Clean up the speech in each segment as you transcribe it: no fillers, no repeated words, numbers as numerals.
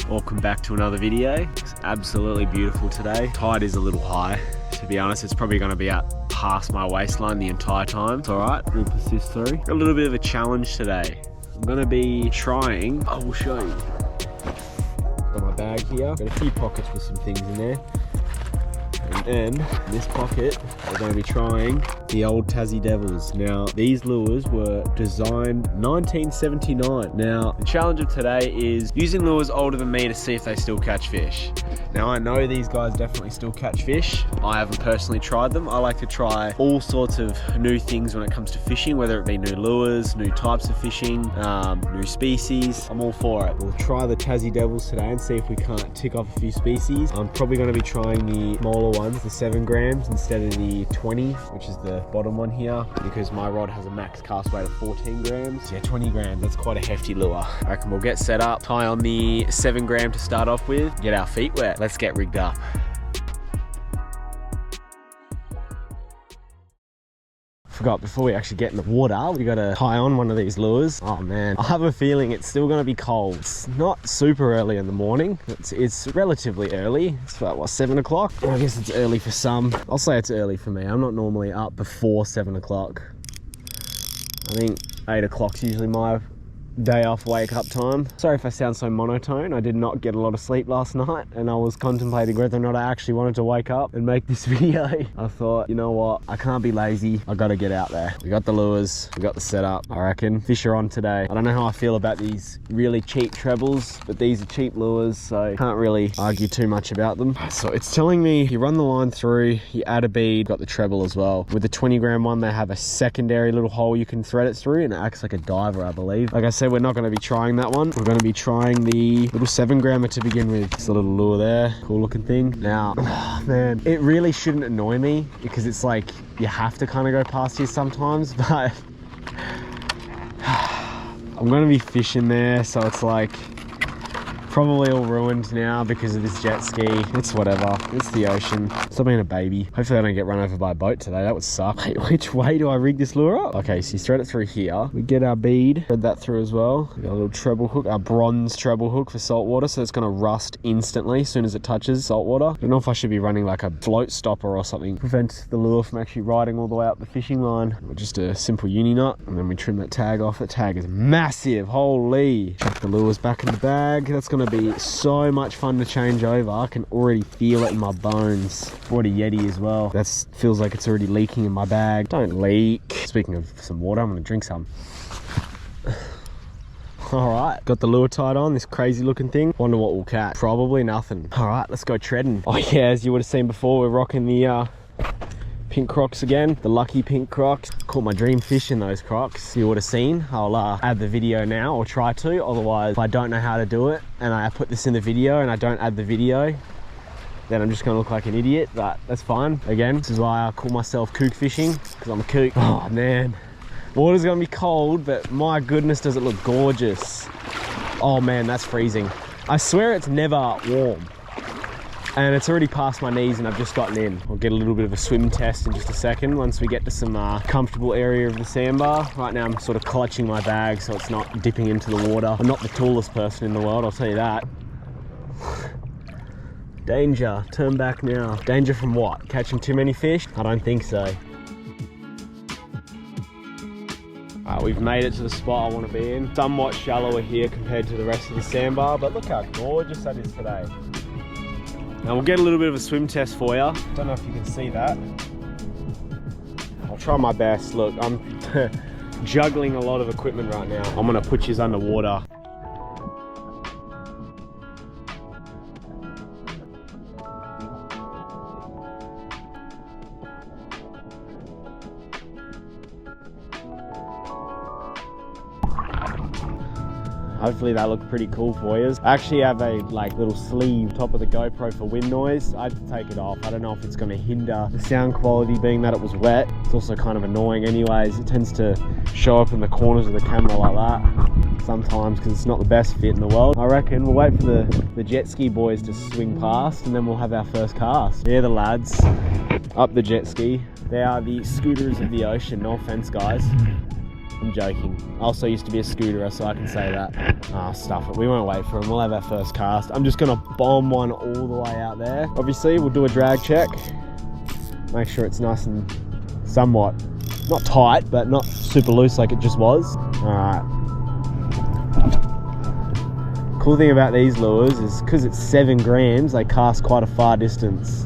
Welcome back to another video. It's absolutely beautiful today. Tide is a little high, to be honest. It's probably going to be out past my waistline the entire time. It's all right, we'll persist through. Got a little bit of a challenge today. I'm going to be trying, I will show you. Got my bag here, got a few pockets with some things in there. And then in this pocket, we're going to be trying the old Tassie Devils. Now, these lures were designed 1979. Now, the challenge of today is using lures older than me to see if they still catch fish. Now, I know these guys definitely still catch fish. I haven't personally tried them. I like to try all sorts of new things when it comes to fishing, whether it be new lures, new types of fishing, new species. I'm all for it. We'll try the Tassie Devils today and see if we can't tick off a few species. I'm probably going to be trying the smaller ones, the 7 grams instead of the 20, which is the bottom one here, because my rod has a max cast weight of 14 grams. Yeah, 20 grams, that's quite a hefty lure. I reckon we'll get set up, tie on the 7 gram to start off with, get our feet wet. Let's get rigged up. Forgot, before we actually get in the water, we gotta tie on one of these lures. Oh man, I have a feeling it's still gonna be cold. It's not super early in the morning. It's relatively early. It's about, what, 7 o'clock? I guess it's early for some. I'll say it's early for me. I'm not normally up before 7 o'clock. I think 8 o'clock's usually my day off wake up time. Sorry if I sound so monotone. I did not get a lot of sleep last night and I was contemplating whether or not I actually wanted to wake up and make this video. I thought, you know what, I can't be lazy. I gotta get out there. We got the lures, we got the setup. I reckon fish are on today. I don't know how I feel about these really cheap trebles, but these are cheap lures, so can't really argue too much about them. So it's telling me you run the line through, you add a bead, got the treble as well. With the 20 gram one, they have a secondary little hole you can thread it through and it acts like a diver, I believe. Like I said, we're not going to be trying that one. We're going to be trying the little 7 grammer to begin with. It's a little lure there, cool looking thing. Now, oh man, it really shouldn't annoy me because it's like you have to kind of go past here sometimes, but I'm going to be fishing there, so it's like probably all ruined now because of this jet ski. It's whatever, it's the ocean. Stop being a baby. Hopefully I don't get run over by a boat today. That would suck. Wait, which way do I rig this lure up? Okay, so you thread it through here. We get our bead, thread that through as well. We got a little treble hook, our bronze treble hook for saltwater, so it's gonna rust instantly as soon as it touches saltwater. I don't know if I should be running like a float stopper or something. Prevent the lure from actually riding all the way up the fishing line. Or just a simple uni nut, and then we trim that tag off. The tag is massive, holy. Chuck the lures back in the bag. That's gonna be so much fun to change over. I can already feel it in my bones. Bought a Yeti as well. That feels like it's already leaking in my bag. Don't leak. Speaking of some water, I'm gonna drink some. All right, got the lure tied on, this crazy looking thing. Wonder what we'll catch. Probably nothing. All right, let's go treading. Oh yeah, as you would have seen before, we're rocking the pink Crocs again, the lucky pink Crocs. Caught my dream fish in those Crocs. You would have seen. I'll add the video now, or try to. Otherwise, if I don't know how to do it and I put this in the video and I don't add the video, then I'm just gonna look like an idiot, but that's fine. Again, this is why I call myself kook fishing, because I'm a kook. Oh man, water's gonna be cold, but my goodness, does it look gorgeous. Oh man, that's freezing. I swear it's never warm. And it's already past my knees and I've just gotten in. I'll get a little bit of a swim test in just a second once we get to some comfortable area of the sandbar. Right now I'm sort of clutching my bag so it's not dipping into the water. I'm not the tallest person in the world, I'll tell you that. Danger, turn back now. Danger from what? Catching too many fish? I don't think so. We've made it to the spot I want to be in. Somewhat shallower here compared to the rest of the sandbar, but look how gorgeous that is today. Now we'll get a little bit of a swim test for you. Don't know if you can see that. I'll try my best. Look, I'm juggling a lot of equipment right now. I'm gonna put you underwater. Hopefully that looked pretty cool for you. I actually have a little sleeve top of the GoPro for wind noise. I had to take it off. I don't know if it's going to hinder the sound quality being that it was wet. It's also kind of annoying anyways. It tends to show up in the corners of the camera like that sometimes because it's not the best fit in the world. I reckon we'll wait for the jet ski boys to swing past and then we'll have our first cast. They're the lads up the jet ski. They are the scooters of the ocean, no offense guys. I'm joking. I also used to be a scooterer, so I can say that. Ah, stuff it. We won't wait for him. We'll have our first cast. I'm just gonna bomb one all the way out there. Obviously, we'll do a drag check. Make sure it's nice and somewhat, not tight, but not super loose like it just was. All right. Cool thing about these lures is because it's 7 grams, they cast quite a far distance.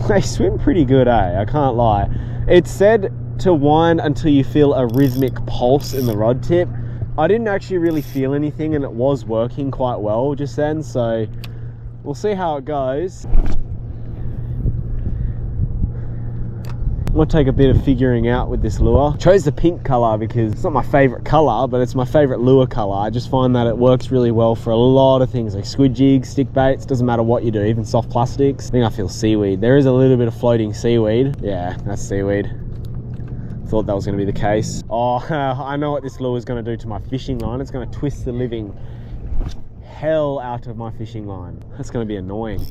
They swim pretty good, eh? I can't lie. It's said to wind until you feel a rhythmic pulse in the rod tip. I didn't actually really feel anything, and it was working quite well just then, so we'll see how it goes. I'm gonna take a bit of figuring out with this lure. I chose the pink color because it's not my favorite color, but it's my favorite lure color. I just find that it works really well for a lot of things like squid jigs, stick baits, doesn't matter what you do, even soft plastics. I think I feel seaweed. There is a little bit of floating seaweed. Yeah, that's seaweed. Thought that was gonna be the case. Oh, I know what this lure is gonna do to my fishing line. It's gonna twist the living hell out of my fishing line. That's gonna be annoying.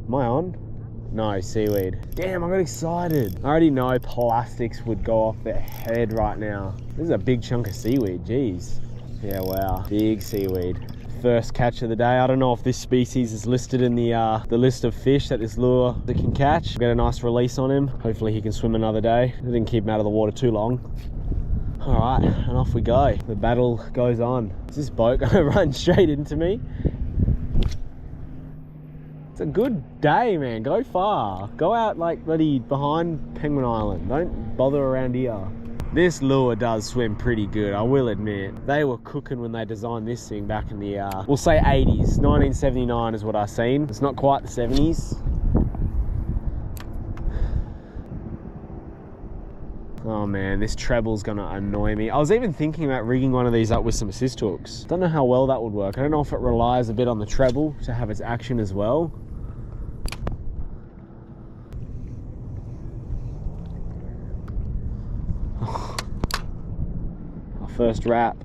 Am I on? No, seaweed. Damn, I got excited. I already know plastics would go off their head right now. This is a big chunk of seaweed, jeez. Yeah, wow, big seaweed. First catch of the day. I don't know if this species is listed in the list of fish that this lure can catch. Get a nice release on him. Hopefully he can swim another day. I didn't keep him out of the water too long. All right, and off we go. The battle goes on. Is this boat gonna run straight into me? It's a good day, man. Go far. Go out like bloody behind Penguin Island. Don't bother around here. This lure does swim pretty good, I will admit. They were cooking when they designed this thing back in the, we'll say 80s. 1979 is what I've seen. It's not quite the 70s. Oh man, this treble's gonna annoy me. I was even thinking about rigging one of these up with some assist hooks. Don't know how well that would work. I don't know if it relies a bit on the treble to have its action as well. First wrap.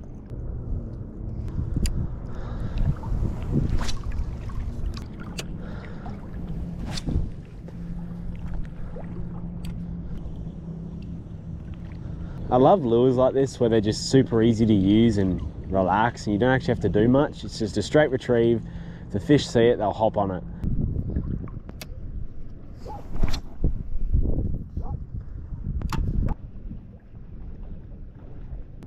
I love lures like this where they're just super easy to use and relax, and you don't actually have to do much. It's just a straight retrieve. If the fish see it, they'll hop on it.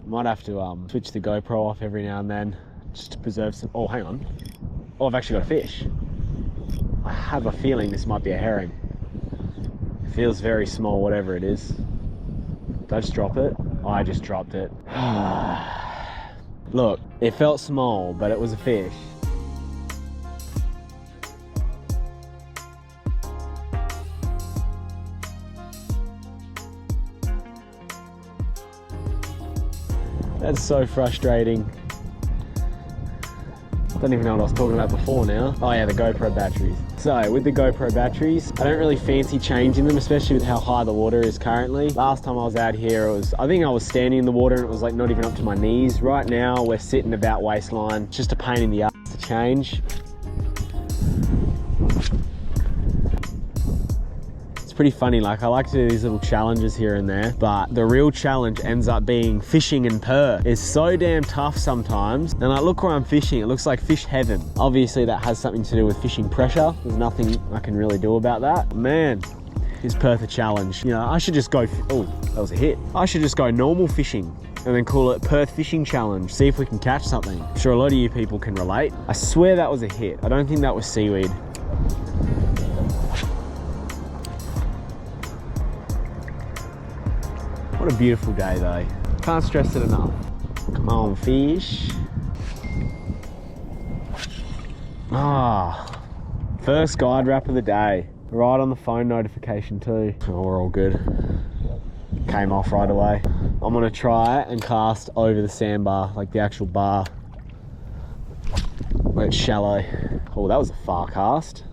Might have to switch the GoPro off every now and then just to preserve some. Oh, hang on. Oh, I've actually got a fish. I have a feeling this might be a herring. It feels very small, whatever it is. Did I just drop it? Oh, I just dropped it. Look, it felt small, but it was a fish. That's so frustrating. Don't even know what I was talking about before now. Oh yeah, the GoPro batteries. So with the GoPro batteries, I don't really fancy changing them, especially with how high the water is currently. Last time I was out here, I think I was standing in the water and it was like not even up to my knees. Right now, we're sitting about waistline. It's just a pain in the ass to change. Pretty funny, like I like to do these little challenges here and there, but the real challenge ends up being fishing in Perth. It's so damn tough sometimes, and I look where I'm fishing, it looks like fish heaven. Obviously that has something to do with fishing pressure. There's nothing I can really do about that. Man, is Perth a challenge? You know, I should just go, oh, that was a hit. I should just go normal fishing and then call it Perth Fishing Challenge, see if we can catch something. I'm sure a lot of you people can relate. I swear that was a hit. I don't think that was seaweed. What a beautiful day though. Can't stress it enough. Come on, fish. Ah, first guide wrap of the day. Right on the phone notification too. Oh, we're all good. Came off right away. I'm gonna try and cast over the sandbar, like the actual bar, where it's shallow. Oh, that was a far cast.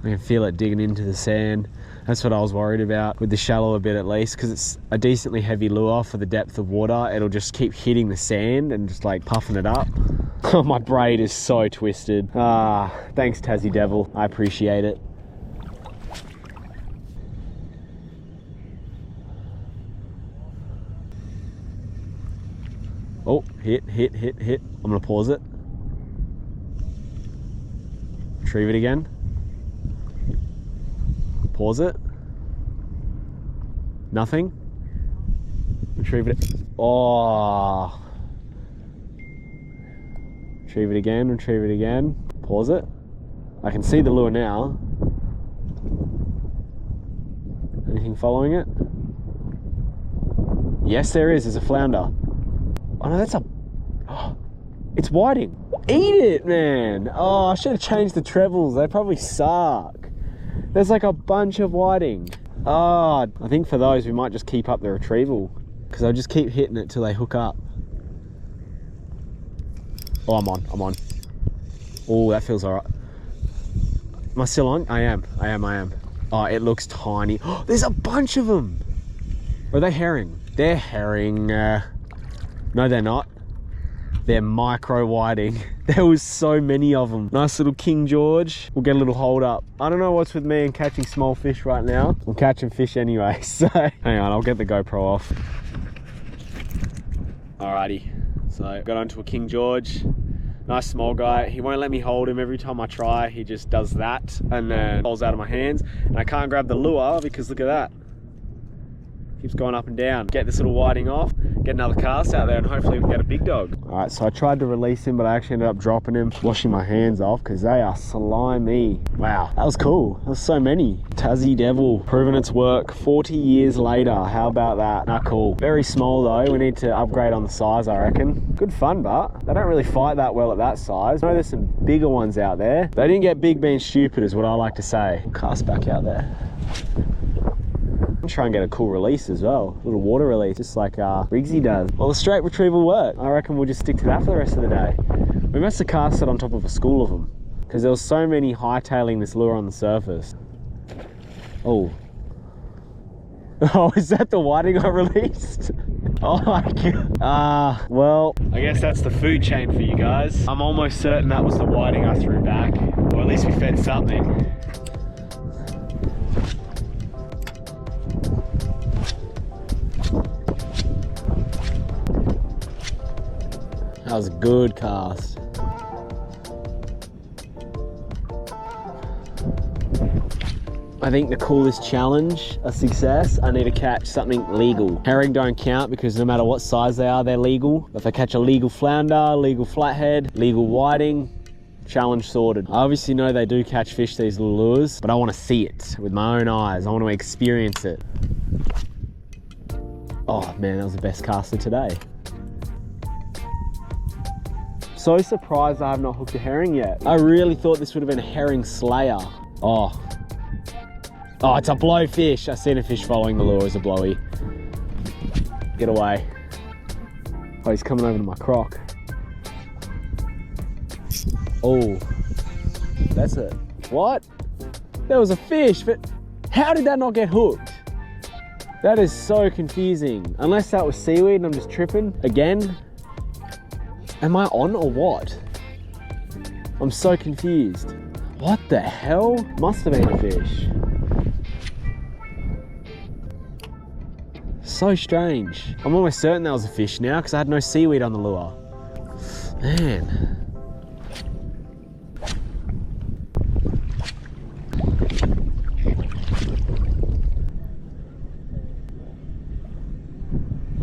I can feel it digging into the sand. That's what I was worried about with the shallower bit at least, because it's a decently heavy lure for the depth of water. It'll just keep hitting the sand and just like puffing it up. Oh, my braid is so twisted. Thanks Tassie Devil, I appreciate it. Oh, hit. I'm gonna pause it. Retrieve it again. Pause it. Nothing. Retrieve it. Oh. Retrieve it again. Pause it. I can see the lure now. Anything following it? Yes, there is. There's a flounder. Oh no, that's a... Oh, it's whiting. Eat it, man. Oh, I should have changed the trebles. They probably suck. There's like a bunch of whiting. Oh, I think for those we might just keep up the retrieval, because I'll just keep hitting it till they hook up. Oh, I'm on. Oh, that feels all right. Am I still on? I am. Oh, it looks tiny. Oh, there's a bunch of them. Or are they herring? They're herring. No, they're not. They're micro whiting. There was so many of them. Nice little King George. We'll get a little hold up. I don't know what's with me and catching small fish right now. I'm catching fish anyway, so hang on, I'll get the GoPro off. Alrighty, so got onto a King George. Nice small guy. He won't let me hold him. Every time I try, he just does that and then falls out of my hands. And I can't grab the lure because look at that. Keeps going up and down. Get this little whiting off, get another cast out there, and hopefully we can get a big dog. All right, so I tried to release him, but I actually ended up dropping him, washing my hands off because they are slimy. Wow, that was cool. That was so many. Tassie Devil, proving its work 40 years later. How about that? Not cool. Very small though. We need to upgrade on the size, I reckon. Good fun, but they don't really fight that well at that size. I know there's some bigger ones out there. They didn't get big being stupid is what I like to say. Cast back out there. Try and get a cool release as well, a little water release, just like Riggsy does. Well, the straight retrieval worked. I reckon we'll just stick to that for the rest of the day. We must have cast it on top of a school of them because there was so many hightailing this lure on the surface. Oh, is that the whiting I released? Oh my god. Well, I guess that's the food chain for you guys. I'm almost certain that was the whiting I threw back, or at least we fed something. That was a good cast. I think the coolest challenge, a success, I need to catch something legal. Herring don't count because no matter what size they are, they're legal. If I catch a legal flounder, legal flathead, legal whiting, challenge sorted. I obviously know they do catch fish, these little lures, but I want to see it with my own eyes. I want to experience it. Oh man, that was the best cast of today. So surprised I have not hooked a herring yet. I really thought this would have been a herring slayer. Oh, it's a blowfish. I seen a fish following the lure as a blowy. Get away. Oh, he's coming over to my crock. Oh, that's it. What? There was a fish, but how did that not get hooked? That is so confusing. Unless that was seaweed and I'm just tripping again. Am I on or what? I'm so confused. What the hell? Must have been a fish. So strange. I'm almost certain that was a fish now because I had no seaweed on the lure. Man.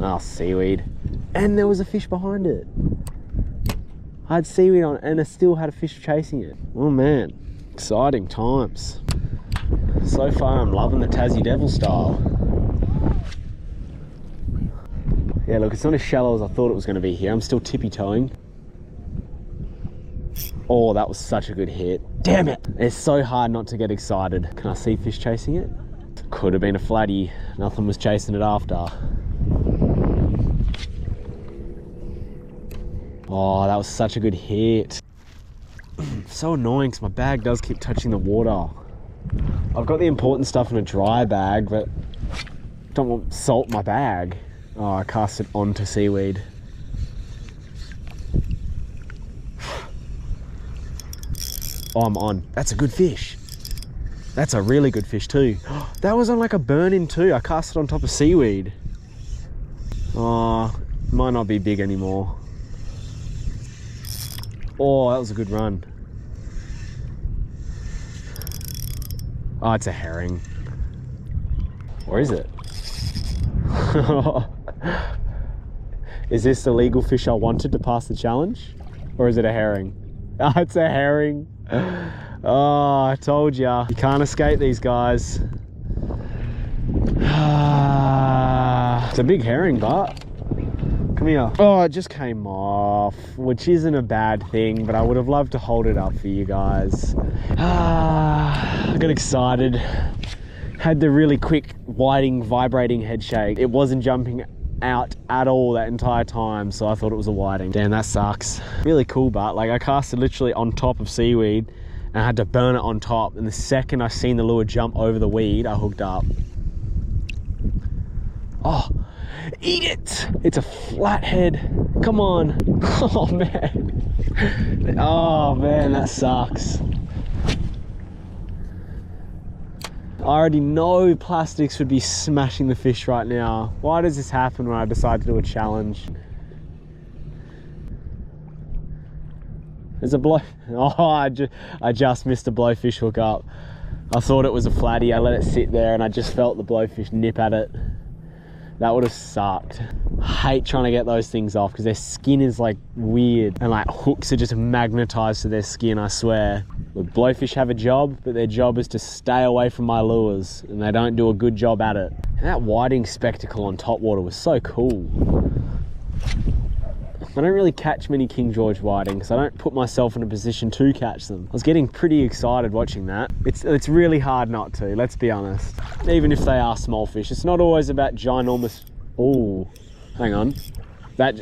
Oh, seaweed. And there was a fish behind it. I had seaweed on and I still had a fish chasing it. Oh man, exciting times. So far I'm loving the Tassie Devil style. Yeah, look, it's not as shallow as I thought it was going to be here. I'm still tippy-toeing. Oh, that was such a good hit. Damn it! It's so hard not to get excited. Can I see fish chasing it? Could have been a flatty. Nothing was chasing it after. Oh, that was such a good hit. So annoying because my bag does keep touching the water. I've got the important stuff in a dry bag, but don't want salt in my bag. Oh, I cast it onto seaweed. Oh, I'm on. That's a good fish. That's a really good fish too. That was on like a burn-in too. I cast it on top of seaweed. Oh, might not be big anymore. Oh, that was a good run. Oh, it's a herring. Or is it? Is this the legal fish I wanted to pass the challenge? Or is it a herring? Oh, it's a herring. Oh, I told ya. You can't escape these guys. It's a big herring, but come here. Oh, it just came off, which isn't a bad thing, but I would have loved to hold it up for you guys. I got excited. Had the really quick whiting vibrating head shake. It wasn't jumping out at all that entire time, so I thought it was a whiting. Damn, that sucks. Really cool, but like I casted literally on top of seaweed and I had to burn it on top, and the second I seen the lure jump over the weed, I hooked up. Oh, eat it! It's a flathead. Come on. Oh man. Oh man, that sucks. I already know plastics would be smashing the fish right now. Why does this happen when I decide to do a challenge? There's a blow. Oh, I just missed a blowfish hook up. I thought it was a flatty. I let it sit there and I just felt the blowfish nip at it. That would have sucked. I hate trying to get those things off because their skin is like weird and like hooks are just magnetized to their skin, I swear. Look, blowfish have a job, but their job is to stay away from my lures, and they don't do a good job at it. And that whiting spectacle on top water was so cool. I don't really catch many King George whiting because I don't put myself in a position to catch them. I was getting pretty excited watching that. It's really hard not to, let's be honest. Even if they are small fish, it's not always about ginormous. Oh, hang on. That,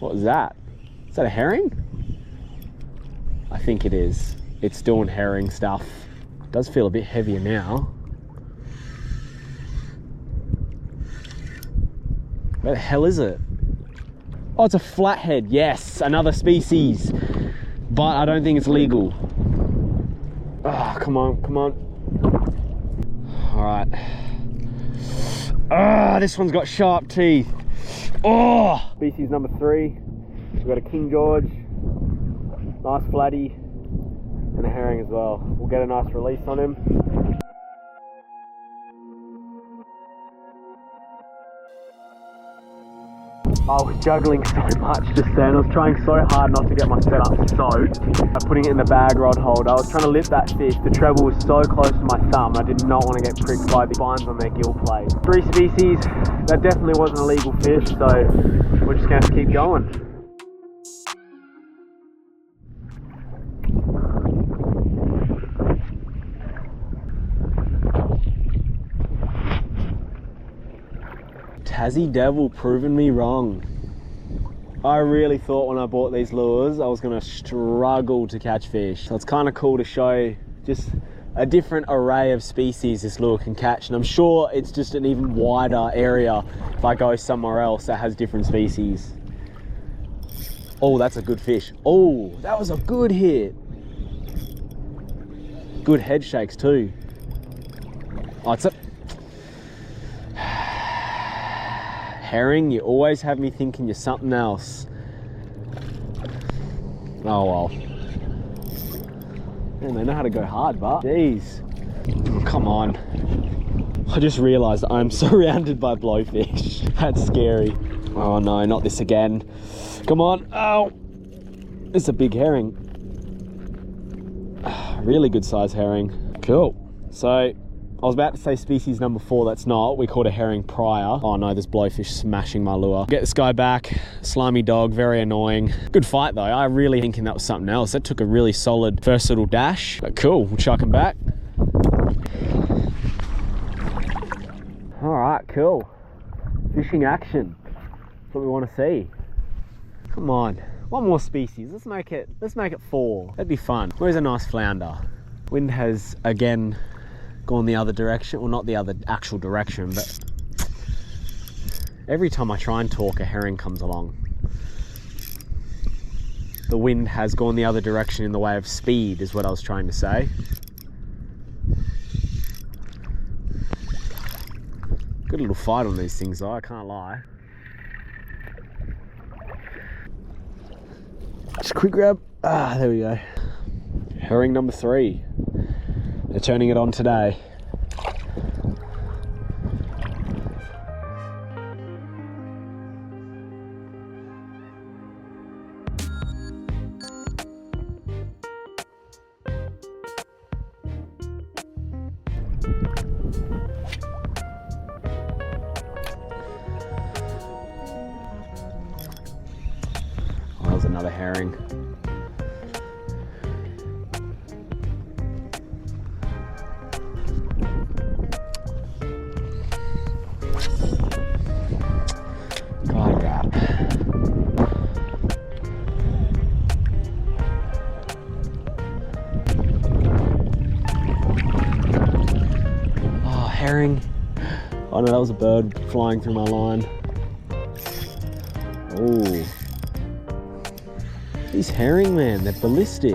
what was that? Is that a herring? I think it is. It's doing herring stuff. It does feel a bit heavier now. Where the hell is it? Oh, it's a flathead. Yes, another species. But I don't think it's legal. Oh, come on, come on. All right. Ah, this one's got sharp teeth. Oh! Species number 3. We've got a King George, nice flatty, and a herring as well. We'll get a nice release on him. I was juggling so much just then. I was trying so hard not to get my setup soaked. Putting it in the bag rod holder. I was trying to lift that fish. The treble was so close to my thumb. I did not want to get pricked by the spines on their gill plate. 3 species. That definitely wasn't a legal fish, so we're just going to keep going. Tassie Devil proving me wrong. I really thought when I bought these lures I was going to struggle to catch fish. So it's kind of cool to show just a different array of species this lure can catch, and I'm sure it's just an even wider area if I go somewhere else that has different species. Oh, that's a good fish. Oh, that was a good hit. Good head shakes too. Oh, it's a herring. You always have me thinking you're something else. Oh well. Man, they know how to go hard, but jeez. Oh, come on. I just realized I'm surrounded by blowfish. That's scary. Oh no, not this again. Come on. Oh, it's a big herring. Really good size herring. Cool. So I was about to say species number 4, that's not. We caught a herring prior. Oh no, there's blowfish smashing my lure. Get this guy back. Slimy dog, very annoying. Good fight though. I really thinking that was something else. That took a really solid first little dash. But cool, we'll chuck him back. All right, cool. Fishing action. That's what we want to see. Come on, one more species. Let's make it 4. That'd be fun. Where's a nice flounder? Wind has again gone the other direction, well not the other actual direction, but every time I try and talk, a herring comes along. The wind has gone the other direction in the way of speed is what I was trying to say. Good little fight on these things though, I can't lie. Just a quick grab. Ah, there we go. Herring number 3. They're turning it on today. Oh, that was another herring. Herring. Oh no, that was a bird flying through my line. Oh, these herring, man, they're ballistic.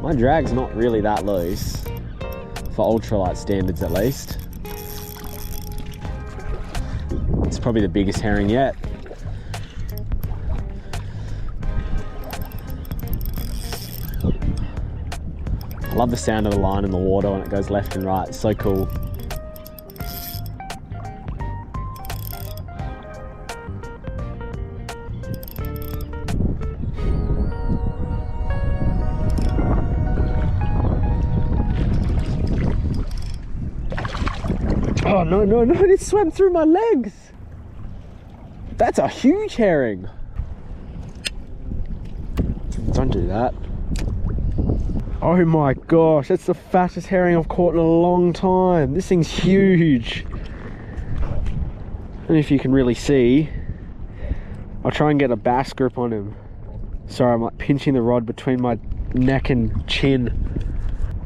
My drag's not really that loose, for ultralight standards at least. It's probably the biggest herring yet. I love the sound of the line in the water when it goes left and right. It's so cool. Oh no, no, no, it swam through my legs. That's a huge herring. Don't do that. Oh my gosh, that's the fattest herring I've caught in a long time. This thing's huge. I don't know if you can really see. I'll try and get a bass grip on him. Sorry, I'm like pinching the rod between my neck and chin.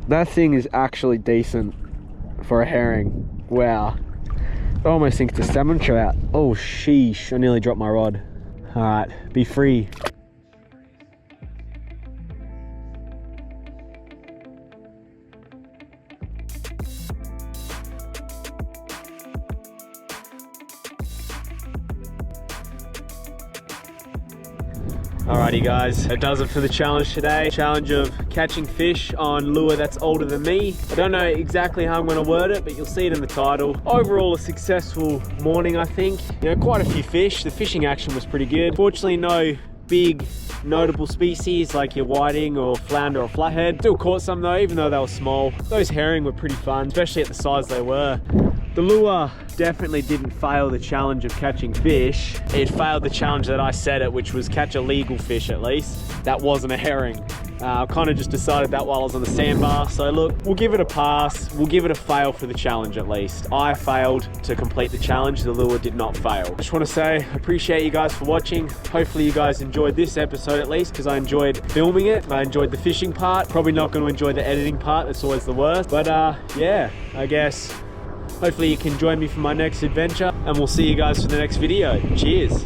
That thing is actually decent for a herring. Wow. I almost think it's a salmon trout. Oh sheesh, I nearly dropped my rod. All right, be free. Alrighty guys, that does it for the challenge today. Challenge of catching fish on lure that's older than me. I don't know exactly how I'm going to word it, but you'll see it in the title. Overall a successful morning, I think. You know, quite a few fish. The fishing action was pretty good. Fortunately no big notable species like your whiting or flounder or flathead. Still caught some though, even though they were small. Those herring were pretty fun, especially at the size they were. The lure definitely didn't fail the challenge of catching fish. It failed the challenge that I set it, which was catch a legal fish at least. That wasn't a herring. I kind of just decided that while I was on the sandbar. So look, we'll give it a pass. We'll give it a fail for the challenge at least. I failed to complete the challenge. The lure did not fail. I just want to say, I appreciate you guys for watching. Hopefully you guys enjoyed this episode at least, because I enjoyed filming it. I enjoyed the fishing part. Probably not going to enjoy the editing part. That's always the worst. But yeah, I guess hopefully you can join me for my next adventure, and we'll see you guys for the next video. Cheers.